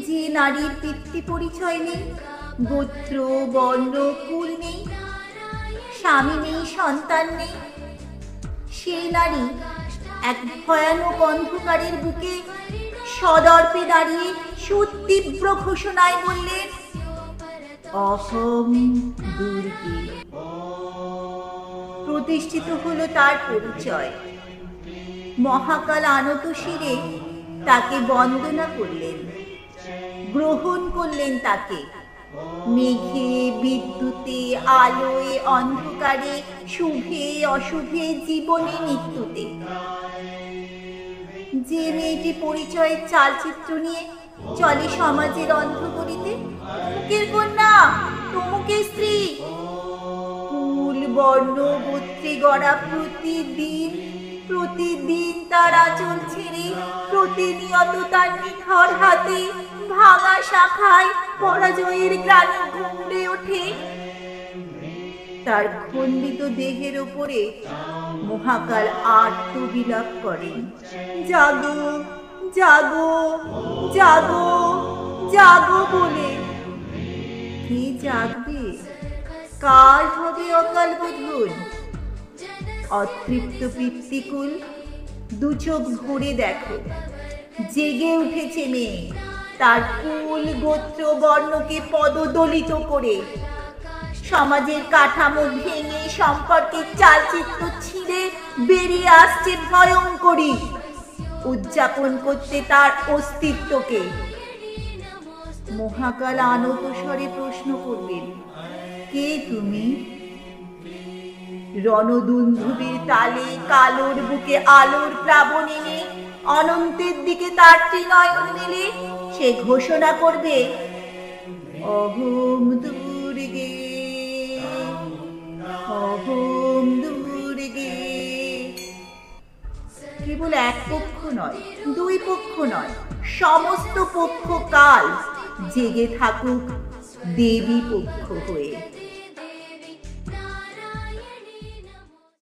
যে নারীর পিতৃ পরিচয় নেই, গোত্র বর্ণ কুল নেই, স্বামী নেই, সন্তান নেই, সেই নারী এক ভয়ানক অন্ধকারের বুকে সদর্পে দাঁড়িয়ে সুতীব্র ঘোষণায় বললেন, অহম দুর্গে। প্রতিষ্ঠিত হলো তার পরিচয়। মহাকাল আনত শিরে তাকে বন্দনা করলেন, গ্রহণ করলেন তাকে। মেঘে বিদ্যুতে, আলোয় অন্ধকারে, শুভে অশুভে, জীবনে মৃত্যুতে। যে মেয়েটি পরিচয়ের চালচিত্র নিয়ে চলে সমাজের অন্ধকারিতে, তমুকের কন্যা, তমুকের স্ত্রী, কুল বর্ণ গোত্রে গড়া প্রতিদিন প্রতিদিন তার আঁচল ছেড়ে প্রতিনিয়ত তার নিথর হাতে ভাঙা শাখায় পরাজয়ের গ্লানি গুমড়ে ওঠে। তার খণ্ডিত দেহের ওপরে মহাকাল আর্তবিলাপ করেন, জাগো জাগো জাগো জাগো বলে। কে জাগবে? কার হবে অকাল বোধন? অতৃপ্ত পিতৃকুল, দু চোখ ভরে দেখো, জেগে উঠেছে মেয়ে, তার কুল গোত্র বর্ণকে পদদলিত করে। সমাজের কাঠামো ভেঙে সম্পর্কের চালচিত্র ছিঁড়ে বেরিয়ে আসছে ভয়ঙ্করী, উদযাপন করতে তার অস্তিত্বকে। মহাকাল আনত স্বরে প্রশ্ন করবেন, কে তুমি? রণদুন্ধুবির তালে কালোর বুকে আলোর প্লাবন এনে অনন্তের দিকে তার ত্রিনয়ন মেলে সে ঘোষণা করবে, অহম দুর্গে, অহম দুর্গে। কেবল এক পক্ষ নয়, দুই পক্ষ নয়, সমস্ত পক্ষ কাল জেগে থাকুক দেবী পক্ষ হয়ে।